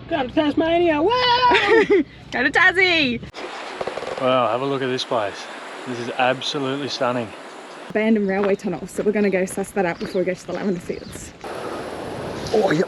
Going to Tasmania, wow! Go to Tassie! Wow, have a look at this place. This is absolutely stunning. Abandoned railway tunnel, so we're going to go suss that out before we go to the lavender fields. Oh, yep.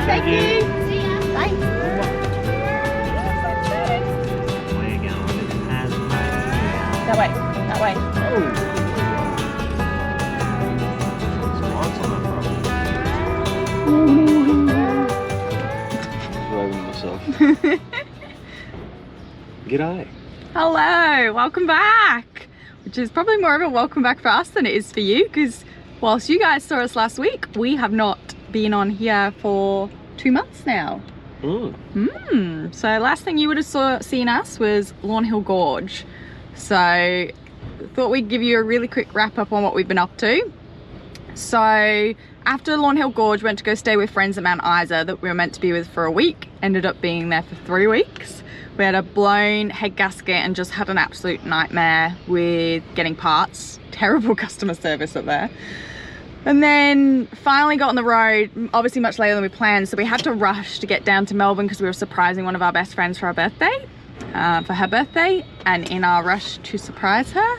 Thank you. See ya. Bye. We're going to Tasmania. That way. That way. Driving myself. G'day. Hello, welcome back. Which is probably more of a welcome back for us than it is for you, because whilst you guys saw us last week, we have not been on here for 2 months now. So last thing you would have seen us was Lawn Hill Gorge. So thought we'd give you a really quick wrap up on what we've been up to. So after Lawn Hill Gorge, went to go stay with friends at Mount Isa that we were meant to be with for a week. Ended up being there for 3 weeks. We had a blown head gasket and just had an absolute nightmare with getting parts. Terrible customer service up there. And then finally got on the road, obviously much later than we planned, so we had to rush to get down to Melbourne because we were surprising one of our best friends for her birthday, and in our rush to surprise her,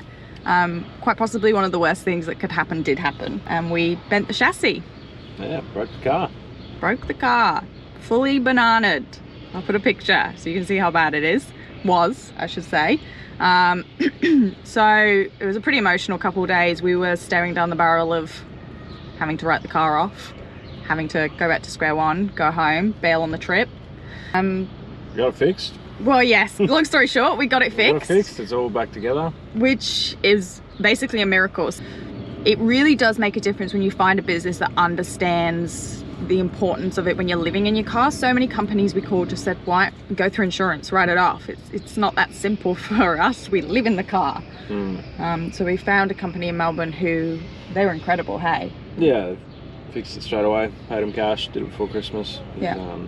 quite possibly one of the worst things that could happen did happen, and we bent the chassis. Yeah, broke the car. Broke the car, fully bananaed. I'll put a picture so you can see how bad it is. Was, I should say. So it was a pretty emotional couple of days. We were staring down the barrel of having to write the car off, having to go back to square one, go home, bail on the trip. You got it fixed? Well, yes, long story short, we got it fixed. Got it fixed, it's all back together. Which is basically a miracle. It really does make a difference when you find a business that understands the importance of it when you're living in your car. So many companies we called just said, why go through insurance, write it off. It's not that simple for us. We live in the car. So we found a company in Melbourne who, they were incredible, hey? Yeah, fixed it straight away, paid them cash, did it before Christmas. Yeah.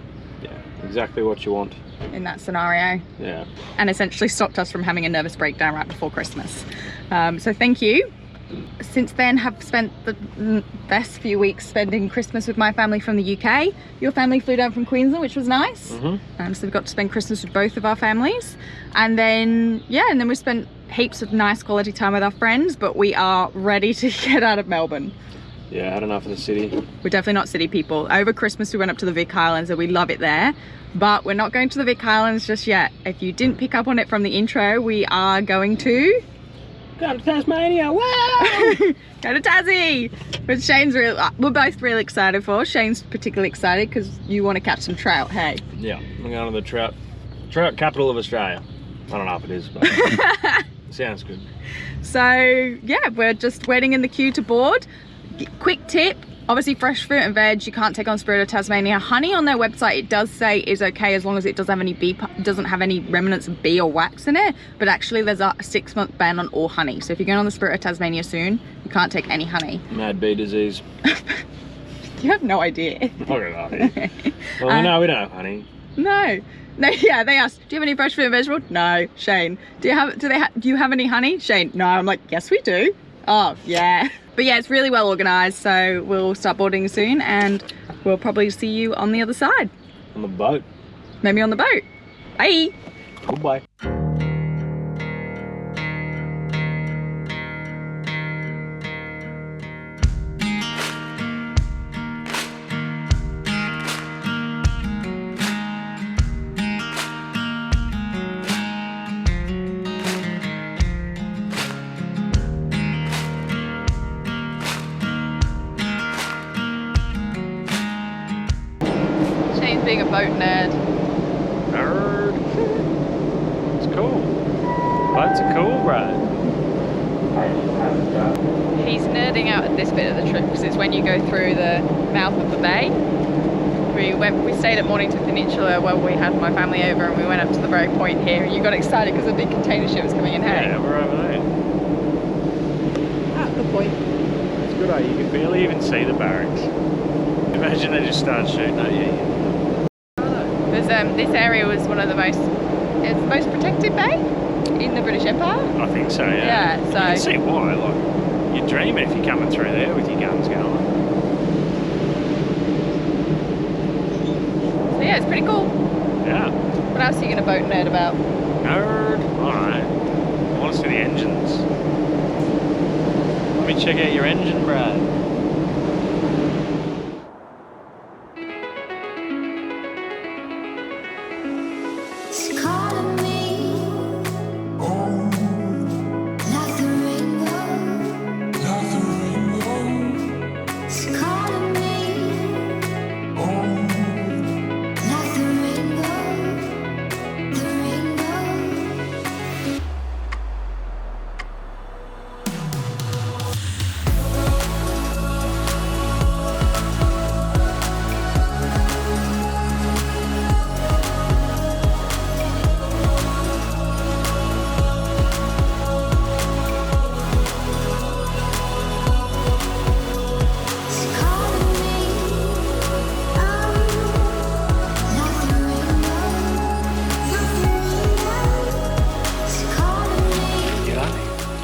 Yeah, exactly what you want. In that scenario. Yeah. And essentially stopped us from having a nervous breakdown right before Christmas. So thank you. Since then, have spent the best few weeks spending Christmas with my family from the UK. Your family flew down from Queensland, which was nice. So we got to spend Christmas with both of our families. And then, yeah, and then we spent heaps of nice quality time with our friends, but we are ready to get out of Melbourne. Yeah, had enough of the city. We're definitely not city people. Over Christmas, we went up to the Vic Islands and we love it there, but we're not going to the Vic Islands just yet. If you didn't pick up on it from the intro, we are going to... Go to Tasmania, wow! Go to Tassie! But Shane's we're both really excited for. Shane's particularly excited because you want to catch some trout, hey? Yeah, I'm going to the trout capital of Australia. I don't know if it is, but sounds good. So yeah, we're just waiting in the queue to board. Quick tip, obviously fresh fruit and veg you can't take on Spirit of Tasmania. Honey on their website, it does say is okay as long as it doesn't have any remnants of bee or wax in it, but actually there's a 6-month ban on all honey. So if you're going on the Spirit of Tasmania soon, you can't take any honey. Mad bee disease. You have no idea. Okay. Well, no, we don't have honey. No, yeah, they asked, do you have any fresh fruit and vegetables? No. Shane, do you have any honey? Shane, no. I'm like, yes we do. Oh yeah. But yeah, it's really well organised, so we'll start boarding soon and we'll probably see you on the other side. On the boat. Maybe on the boat. Bye. Goodbye. Shane's being a boat nerd. Nerd. It's cool. Boats are cool, bro. He's nerding out at this bit of the trip because it's when you go through the mouth of the bay. We stayed at Mornington Peninsula where we had my family over, and we went up to the very point here. You got excited because a big container ship was coming in. Hey? Yeah, we're over there. At the point. It's good, you can barely even see the barracks. Imagine they just start shooting at you. This area was one of the most protected bay in the British Empire. I think so, yeah. Yeah, so you can see why. Like, you'd dream it if you're coming through there with your guns going. So yeah, it's pretty cool. Yeah. What else are you going to boat nerd about? Nerd? Alright. I want to see the engines. Let me check out your engine, Brad.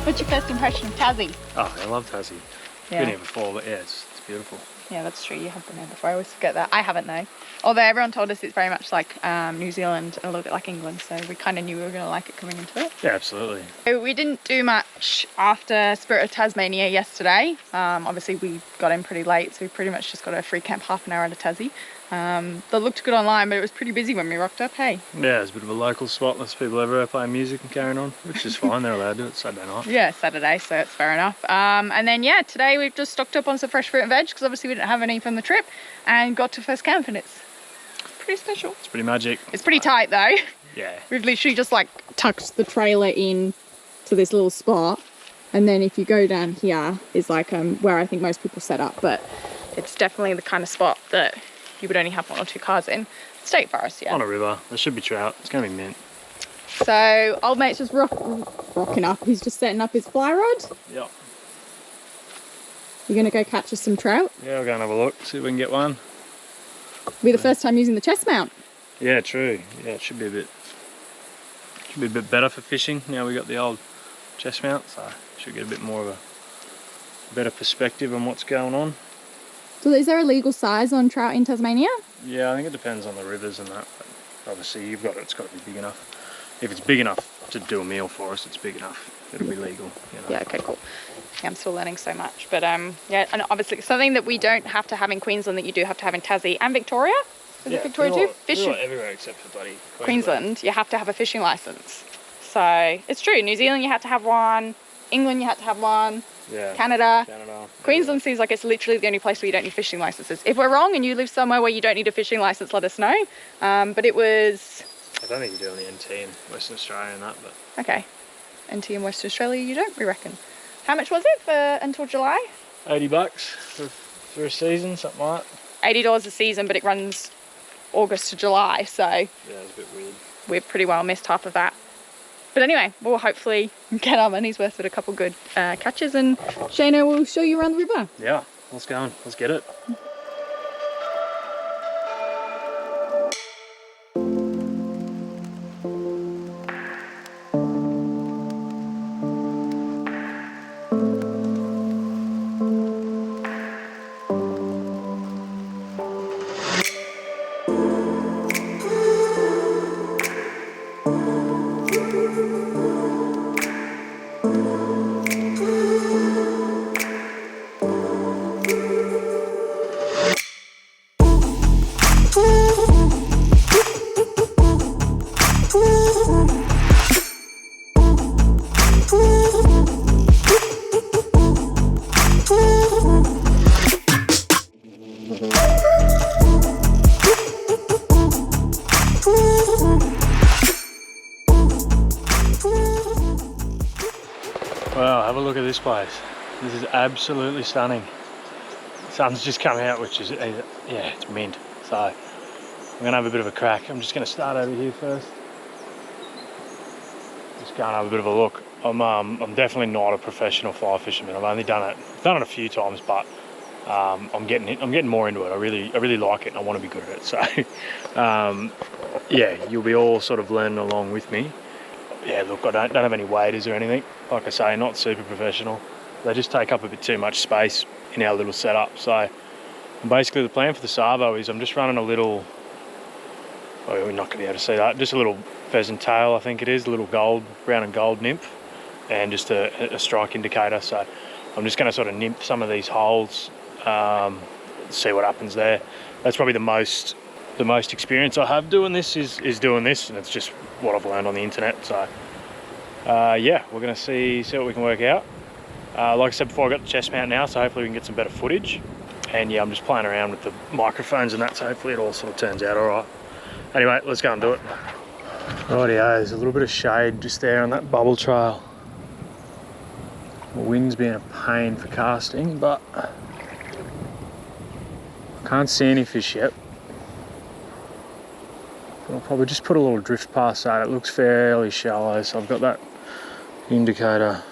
What's your first impression of Tassie? Oh, I love Tassie. Yeah. Been here before, but yeah, it's beautiful. Yeah, that's true. You have been here before. I always forget that. I haven't though. Although everyone told us it's very much like New Zealand and a little bit like England, so we kind of knew we were going to like it coming into it. Yeah, absolutely. So we didn't do much after Spirit of Tasmania yesterday. Obviously we got in pretty late, so we pretty much just got a free camp half an hour out of Tassie. That looked good online, but it was pretty busy when we rocked up, hey? Yeah, it's a bit of a local spot. There's people everywhere playing music and carrying on, which is fine. They're allowed to. It's Saturday night. Yeah, Saturday, so it's fair enough. And then, yeah, today we've just stocked up on some fresh fruit and veg because obviously we didn't have any from the trip, and got to first camp, and it's pretty special. It's pretty magic. It's pretty tight though. Yeah. We've literally just like tucked the trailer in to this little spot, and then if you go down here is like where I think most people set up, but it's definitely the kind of spot that you would only have one or two cars in. State forest, yeah. On a river. There should be trout. It's going to be mint. So old mate's just rocking up. He's just setting up his fly rod. Yep. You're going to go catch us some trout? Yeah, we'll go and have a look, see if we can get one. It'll be the first time using the chest mount. Yeah, true. Yeah, it should be a bit better for fishing. Now we got the old chest mount, so should get a bit more of a better perspective on what's going on. So is there a legal size on trout in Tasmania? Yeah, I think it depends on the rivers and that. But obviously, you've got it. It's got to be big enough. If it's big enough to do a meal for us, it's big enough. It'll be legal. You know? Yeah. Okay. Cool. Yeah, I'm still learning so much, but yeah, and obviously something that we don't have to have in Queensland that you do have to have in Tassie and Victoria. Is it Victoria too? Fishing everywhere except for bloody Queensland. You have to have a fishing license. So it's true. New Zealand, you have to have one. England, you have to have one. Yeah. Canada. Canada. Queensland seems like it's literally the only place where you don't need fishing licenses. If we're wrong and you live somewhere where you don't need a fishing license, let us know. But it was... I don't think you do on the NT in Western Australia and that, but... Okay. NT in Western Australia you don't, we reckon. How much was it for until July? $80 for a season, something like that. $80 a season, but it runs August to July, so... Yeah, it's a bit weird. We've pretty well missed half of that. But anyway, we'll hopefully get our money's worth with a couple good catches, and Shana will show you around the river. Yeah, let's go on. Let's get it. Wow, have a look at this place. This is absolutely stunning. The sun's just come out, which is, yeah, it's mint. So I'm gonna have a bit of a crack. I'm just gonna start over here first. Just go and have a bit of a look. I'm definitely not a professional fly fisherman. I've only done it a few times, but I'm getting more into it. I really like it and I want to be good at it. So yeah, you'll be all sort of learning along with me. Yeah, look, I don't have any waders or anything. Like I say, not super professional. They just take up a bit too much space in our little setup. So basically the plan for the Savo is I'm just running a little, oh, we're not going to be able to see that, just a little pheasant tail, I think it is, a little brown and gold nymph, and just a strike indicator. So I'm just going to sort of nymph some of these holes, see what happens there. That's probably the most experience I have doing this is doing this, and it's just what I've learned on the internet. So yeah, we're going to see what we can work out. Like I said before, I got the chest mount now, so hopefully we can get some better footage. And yeah, I'm just playing around with the microphones and that, so hopefully it all sort of turns out all right. Anyway, let's go and do it. Rightio, there's a little bit of shade just there on that bubble trail. The wind's been a pain for casting, but I can't see any fish yet. I'll probably just put a little drift past that. It looks fairly shallow, so I've got that indicator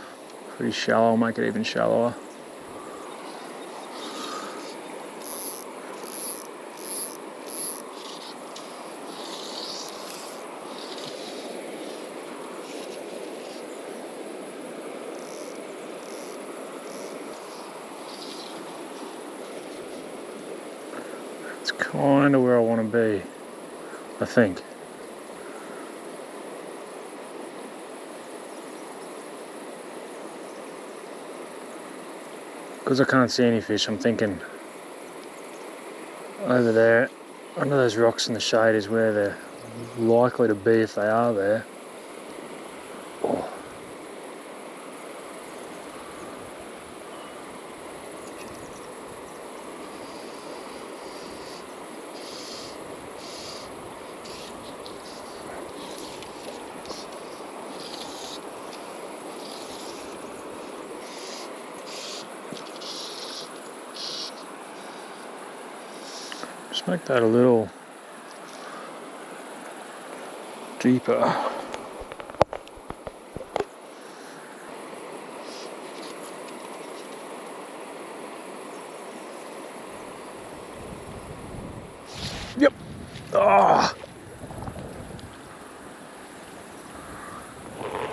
pretty shallow. I'll make it even shallower. It's kind of where I want to be, I think. Because I can't see any fish, I'm thinking over there, under those rocks in the shade is where they're likely to be if they are there. Oh. Just make that a little deeper. Yep. Ah,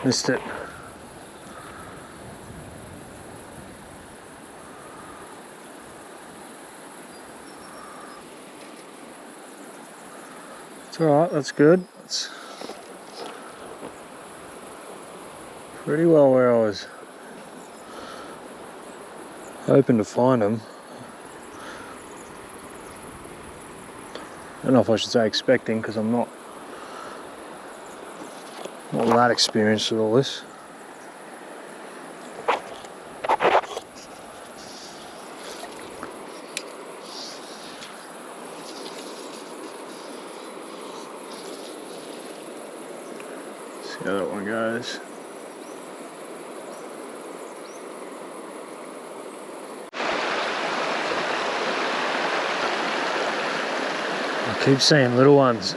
missed it. It's alright, that's good. That's pretty well where I was hoping to find them. I don't know if I should say expecting, because I'm not that experienced with all this. See how that one goes. I keep seeing little ones.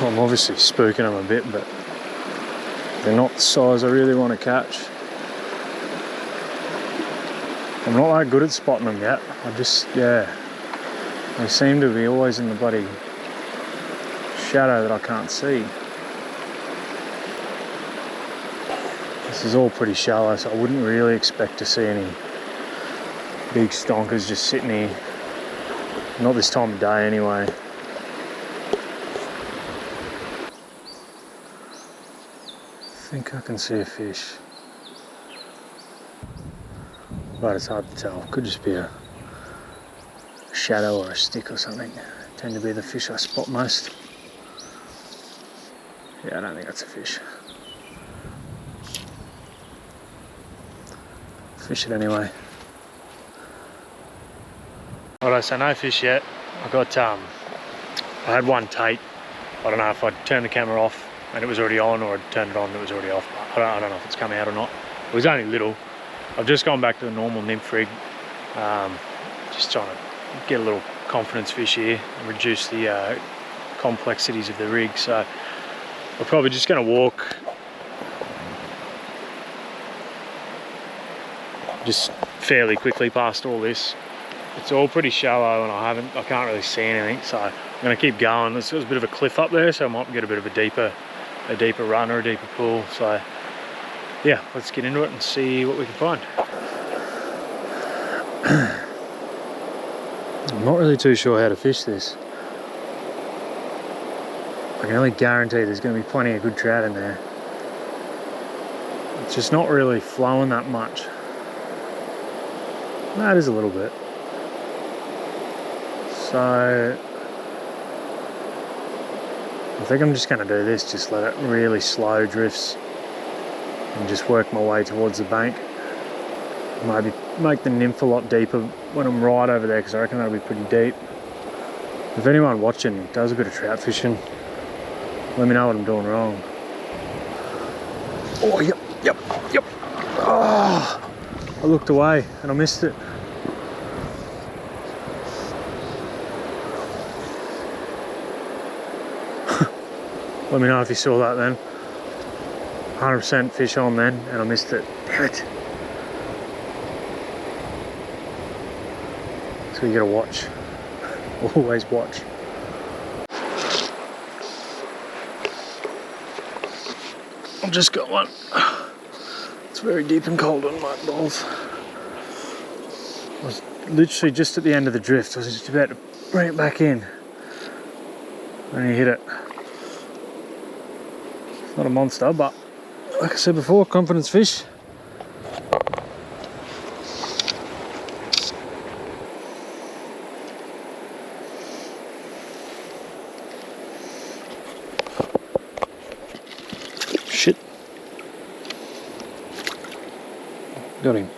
I'm obviously spooking them a bit, but they're not the size I really want to catch. I'm not that good at spotting them yet. Yeah, they seem to be always in the bloody shadow that I can't see. This is all pretty shallow, so I wouldn't really expect to see any big stonkers just sitting here. Not this time of day anyway. I think I can see a fish, but it's hard to tell. Could just be a shadow or a stick or something. Tend to be the fish I spot most. Yeah, I don't think that's a fish. Fish it anyway. Alright, so no fish yet. I got I had one tape. I don't know if I'd turned the camera off and it was already on, or I'd turned it on and it was already off. I don't know if it's coming out or not. It was only little. I've just gone back to the normal nymph rig. Just trying to get a little confidence fish here and reduce the complexities of the rig. So we're probably just going to walk just fairly quickly past all this. It's all pretty shallow and I can't really see anything, so I'm going to keep going. There's a bit of a cliff up there, so I might get a bit of a deeper run or a deeper pool. So yeah, let's get into it and see what we can find. I'm not really too sure how to fish this. I can only guarantee there's going to be plenty of good trout in there. It's just not really flowing that much. No, it is a little bit. So I think I'm just going to do this, just let it really slow drifts and just work my way towards the bank. Maybe make the nymph a lot deeper when I'm right over there, because I reckon that'll be pretty deep. If anyone watching does a bit of trout fishing, let me know what I'm doing wrong. Oh, yep. Oh, I looked away and I missed it. Let me know if you saw that then. 100% fish on then, and I missed it. Damn it. So you gotta watch. Always watch. I've just got one. It's very deep and cold on my balls. I was literally just at the end of the drift. I was just about to bring it back in. And he hit it. It's not a monster, but like I said before, confidence fish. Shit. Got him.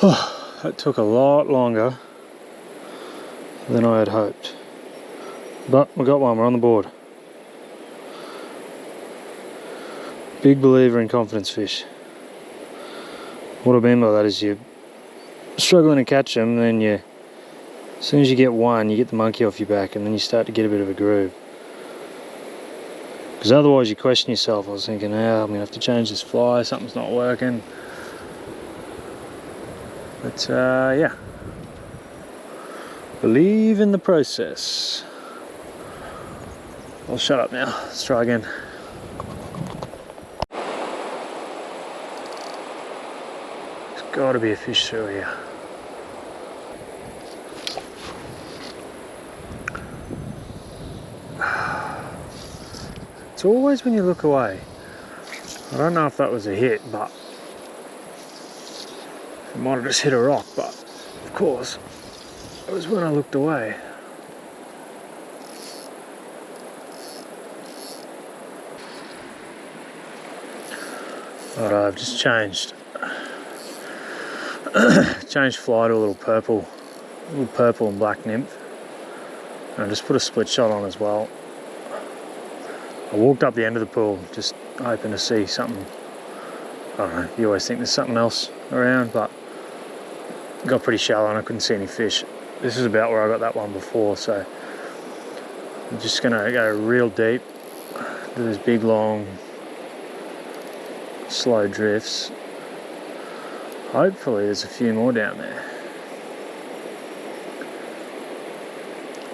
Oh, that took a lot longer than I had hoped. But we got one, we're on the board. Big believer in confidence fish. What I mean by that is you're struggling to catch them, then as soon as you get one, you get the monkey off your back, and then you start to get a bit of a groove. Because otherwise you question yourself. I was thinking, I'm going to have to change this fly, something's not working. But yeah. Believe in the process. I'll shut up now. Let's try again. There's got to be a fish through here. It's always when you look away. I don't know if that was a hit, but it might have just hit a rock, but of course it was when I looked away. Alright, I've just changed fly to a little purple and black nymph, and I just put a split shot on as well. I walked up the end of the pool just hoping to see something. I don't know, you always think there's something else around, but it got pretty shallow and I couldn't see any fish. This is about where I got that one before, so I'm just gonna go real deep, do those big long slow drifts. Hopefully there's a few more down there,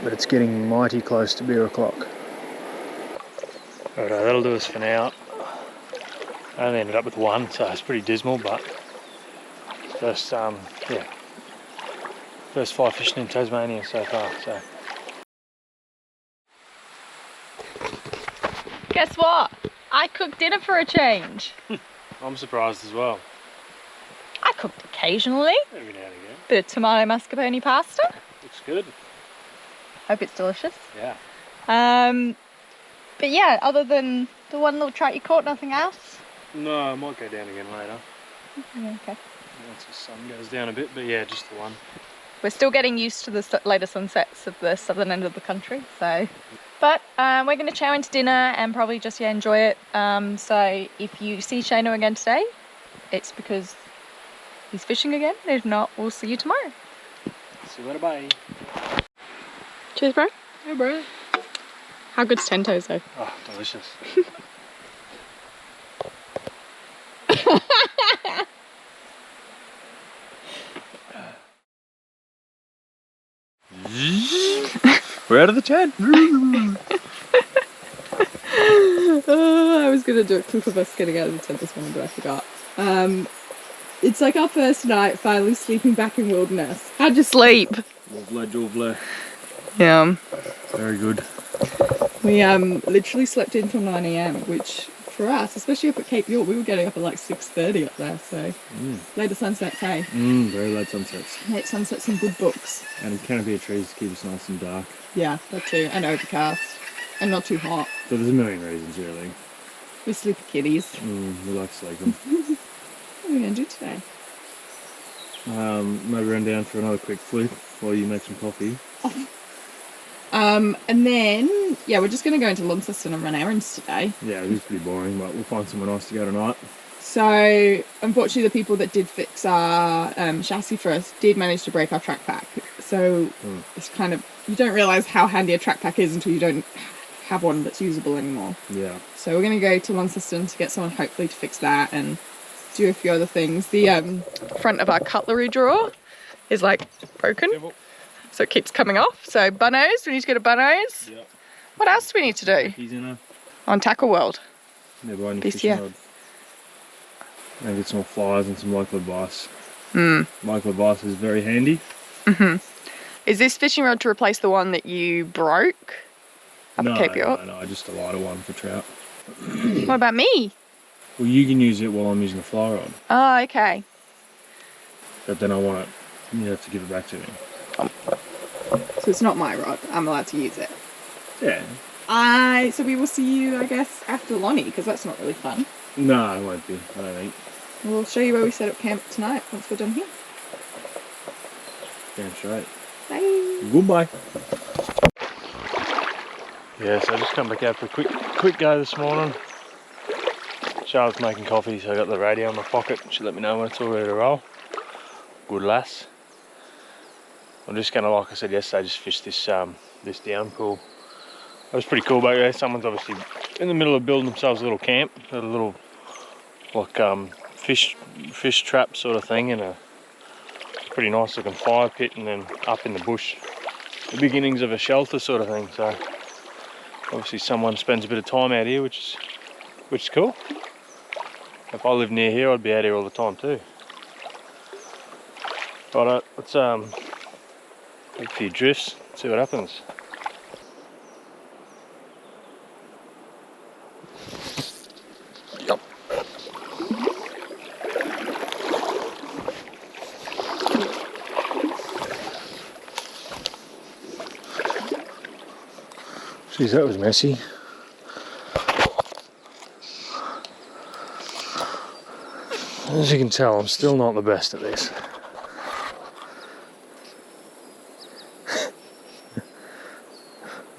but it's getting mighty close to beer o'clock. Alright, that'll do us for now. I only ended up with one, so it's pretty dismal, but first fly fishing in Tasmania so far. So Guess what? I cooked dinner for a change. I'm surprised as well. I cooked occasionally. Every now and again. Bit of tomato mascarpone pasta. Looks good. Hope it's delicious. Yeah. But yeah, other than the one little trout you caught, nothing else? No, I might go down again later. Yeah, okay. Once the sun goes down a bit, but yeah, just the one. We're still getting used to the later sunsets of the southern end of the country, so. But we're going to chow into dinner and probably just enjoy it. So if you see Shano again today, it's because he's fishing again. If not, we'll see you tomorrow. See you later, bye. Cheers, bro. Hey, bro. How good's 10 toes though? Oh, delicious. We're out of the tent. I was gonna do a clip of us getting out of the tent this morning, but I forgot. It's like our first night finally sleeping back in wilderness. How'd you sleep? Lovely. Yeah. Very good. We literally slept in till 9 AM, which for us, especially up at Cape York, we were getting up at like 6:30 up there, so later sunsets, hey? Very late sunsets. Late sunsets and good books. And canopy of trees to keep us nice and dark. Yeah, that too. And overcast. And not too hot. So there's a million reasons, really. We're sleepy kitties. We like sleeping. What are we going to do today? Maybe run down for another quick flip while you make some coffee. And then, yeah, we're just going to go into Launceston and run errands today. Yeah, it is pretty boring, but we'll find somewhere nice to go tonight. So, unfortunately, the people that did fix our chassis for us did manage to break our track pack. So, it's kind of, you don't realise how handy a track pack is until you don't have one that's usable anymore. Yeah. So, we're going to go to Launceston to get someone hopefully to fix that and do a few other things. The front of our cutlery drawer is like broken. So it keeps coming off. So bunnos, we need to go to bunnos. Yep. What else do we need to do? He's in a... On Tackle World. Yeah, buy any fishing rod. And get some more flies and some local advice. Local advice is very handy. Is this fishing rod to replace the one that you broke up at Cape York? No, just a lighter one for trout. What about me? Well, you can use it while I'm using the fly rod. Oh, okay. But then I want it, you have to give it back to me. So it's not my rod. I'm allowed to use it. Yeah. So we will see you, I guess, after Lonnie, because that's not really fun. No, it won't be, I don't think. We'll show you where we set up camp tonight once we're done here. Damn straight. Bye. Goodbye. Yeah, so I just come back out for a quick go this morning. Charlotte's making coffee, so I got the radio in my pocket. She let me know when it's all ready to roll. Good lass. I'm just gonna, like I said yesterday, just fish this this down pool. That was pretty cool back there. Someone's obviously in the middle of building themselves a little camp, a little like fish trap sort of thing, and a pretty nice looking fire pit, and then up in the bush, the beginnings of a shelter sort of thing. So obviously someone spends a bit of time out here, which is cool. If I lived near here, I'd be out here all the time too. Right, let's take a few drifts, see what happens. Yep. Jeez, that was messy. As you can tell, I'm still not the best at this.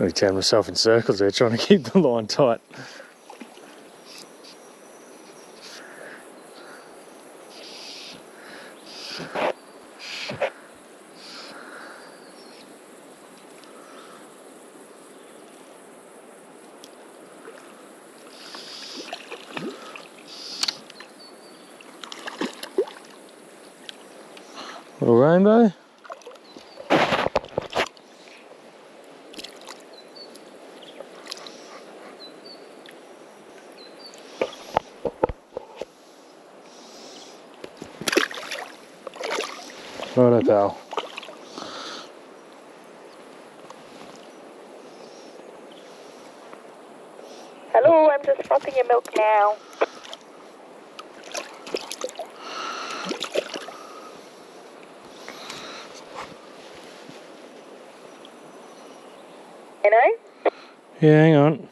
I turned myself in circles there trying to keep the line tight. Little rainbow. Righto, pal. Hello, I'm just frothing your milk now. You know? Yeah, hang on.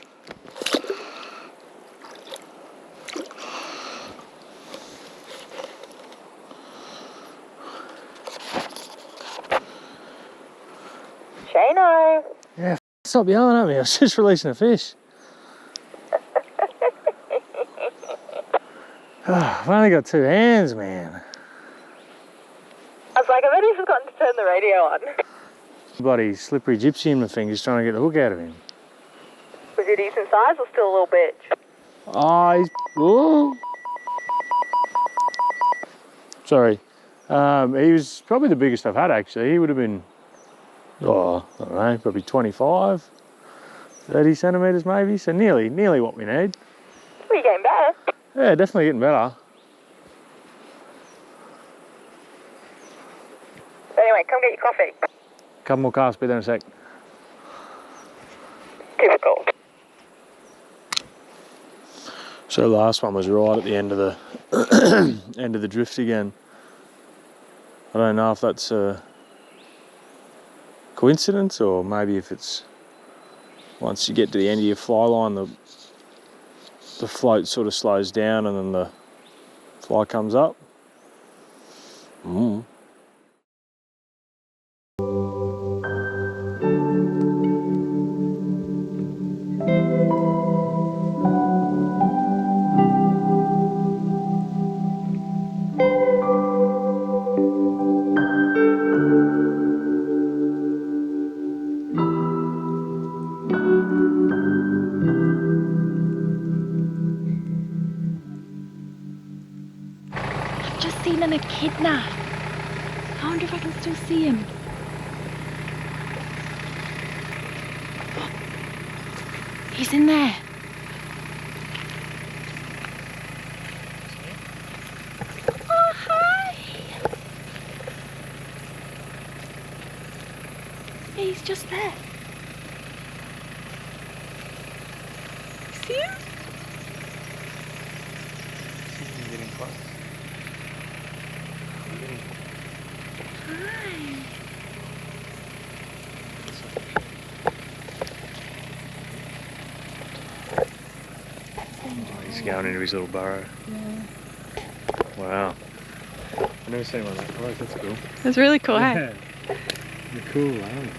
Shano. Yeah, stop yelling at me. I was just releasing a fish. I've only got two hands, man. was like, I bet he's forgotten to turn the radio on. Bloody slippery gypsy in my fingers trying to get the hook out of him. Was he decent size or still a little bitch? Oh, he's... Whoa. Sorry. He was probably the biggest I've had, actually. He would have been, oh, I don't know, probably 25, 30 centimetres maybe, so nearly what we need. Well, you're getting better. Yeah, definitely getting better. Anyway, come get your coffee. Couple more casts, be there in a sec. Typical. So the last one was right at the end of the end of the drift again. I don't know if that's a coincidence or maybe if it's once you get to the end of your fly line, the float sort of slows down and then the fly comes up. Seen an echidna. I wonder if I can still see him. Oh, he's in there. Oh, hi. He's just there. See him? Getting close. He's going into his little burrow. Yeah. Wow. I've never seen one that close, that's cool. That's really cool, hey? Yeah. They're cool, aren't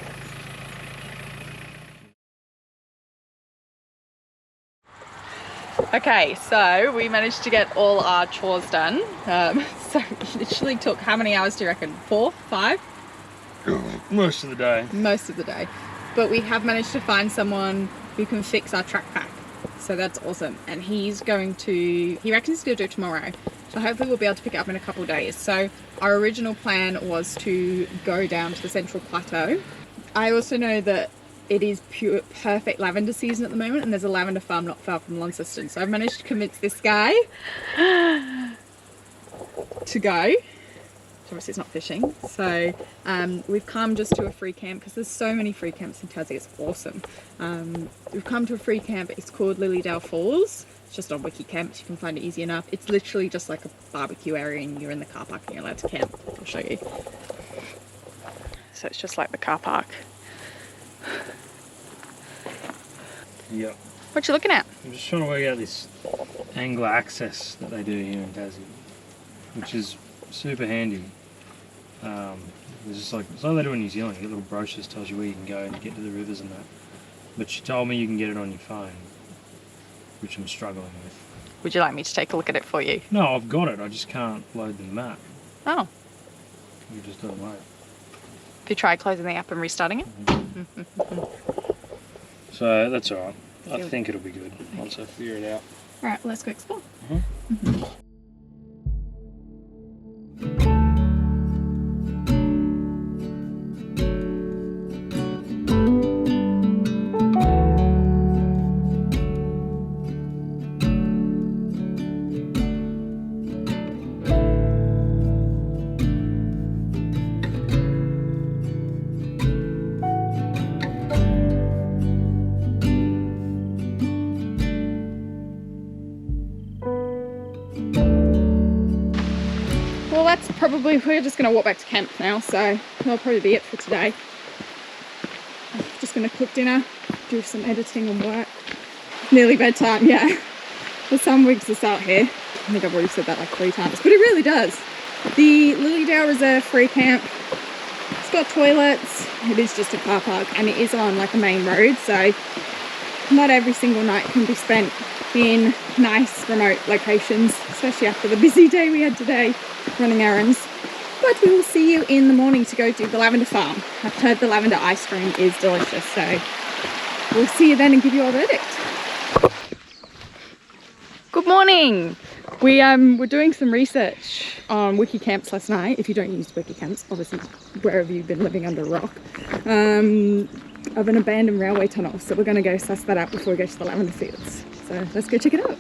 they? Okay, so we managed to get all our chores done. So it literally took how many hours do you reckon? 4, 5? Most of the day. Most of the day. But we have managed to find someone who can fix our track pack. So that's awesome. And he reckons he's gonna do it tomorrow. So hopefully we'll be able to pick it up in a couple of days. So our original plan was to go down to the Central Plateau. I also know that it is perfect lavender season at the moment, and there's a lavender farm not far from Launceston. So I've managed to convince this guy to go. Obviously it's not fishing. So we've come just to a free camp because there's so many free camps in Tassie. It's awesome. We've come to a free camp. It's called Lilydale Falls. It's just on Wiki Camps. You can find it easy enough. It's literally just like a barbecue area and you're in the car park and you're allowed to camp. I'll show you. So it's just like the car park. Yep. What you looking at? I'm just trying to work out this angler access that they do here in Tassie, which is super handy. It's just like, it's like they do in New Zealand. You get little brochures tells you where you can go and get to the rivers and that. But she told me you can get it on your phone, which I'm struggling with. Would you like me to take a look at it for you? No, I've got it. I just can't load the map. Oh. You just don't wait. Have you tried closing the app and restarting it? So that's alright. I think it'll be good once I figure it out. Alright, let's go explore. We're just going to walk back to camp now, so that'll probably be it for today. I'm just going to cook dinner, do some editing and work. Nearly bedtime, yeah. The sun wigs us out here. I think I've already said that like 3 times, but it really does. The Lilydale Reserve free camp, it's got toilets, it is just a car park, and it is on like a main road, so not every single night can be spent in nice remote locations, especially after the busy day we had today running errands. but we will see you in the morning to go do the lavender farm. I've heard the lavender ice cream is delicious, so we'll see you then and give you our verdict. Good morning. We were doing some research on wiki camps last night. If you don't use wiki camps, obviously wherever you've been living under a rock, of an abandoned railway tunnel. So we're going to go suss that out before we go to the lavender fields. So let's go check it out.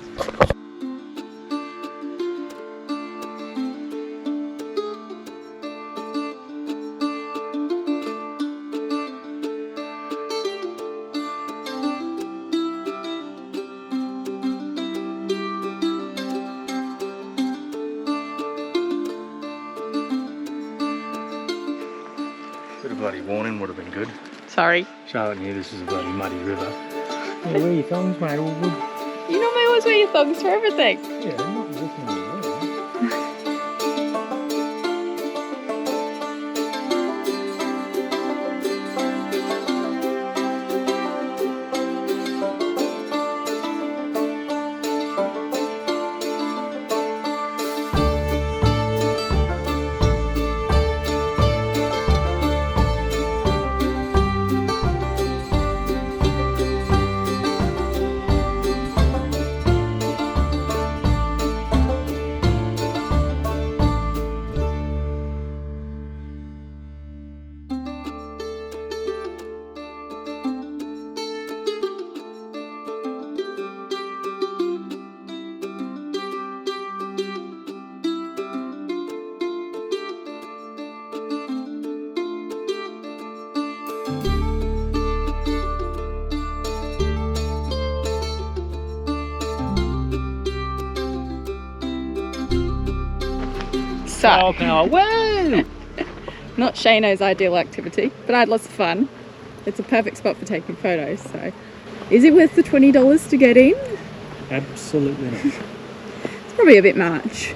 Bit of bloody warning would have been good. Sorry. Charlotte knew this is a bloody muddy river. Yeah, wear your thongs, mate, all good. You normally always wear your thongs for everything. Yeah, I'm not walking on the road. So, Power, woo! not Shano's ideal activity, but I had lots of fun. It's a perfect spot for taking photos, so is it worth the $20 to get in? Absolutely not. It's probably a bit much,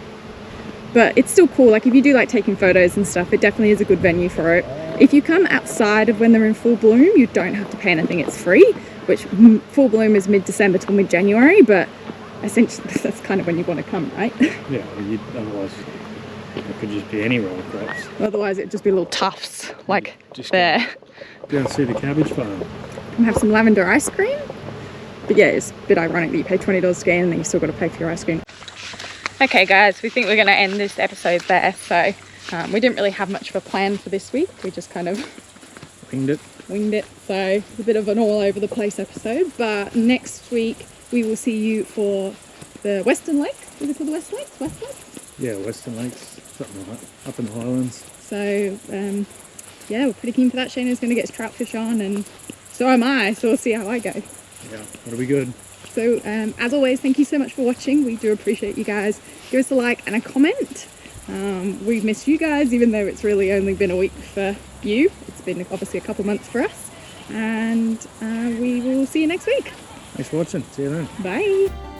but it's still cool. Like if you do like taking photos and stuff, it definitely is a good venue for it. If you come outside of when they're in full bloom, you don't have to pay anything, it's free, which full bloom is mid-December till mid-January, but essentially that's kind of when you want to come, right? Yeah, otherwise it could just be any roll of crops. Otherwise it'd just be little tufts, like Just there. Go and see the cabbage farm. And have some lavender ice cream. But yeah, it's a bit ironic that you pay $20 to get in and then you still got to pay for your ice cream. Okay guys, we think we're going to end this episode there. So we didn't really have much of a plan for this week. We just kind of Winged it. So it's a bit of an all over the place episode. But next week we will see you for the Western Lake. Is it called the West Lakes? West Lakes? Yeah, Western Lakes, something like that, up in the Highlands. So yeah, we're pretty keen for that. Shana's going to get his trout fish on and so am I. So we'll see how I go. Yeah, that'll be good. So as always, thank you so much for watching. We do appreciate you guys. Give us a like and a comment. We've missed you guys, even though it's really only been a week for you. It's been obviously a couple months for us. And we will see you next week. Thanks for watching. See you then. Bye.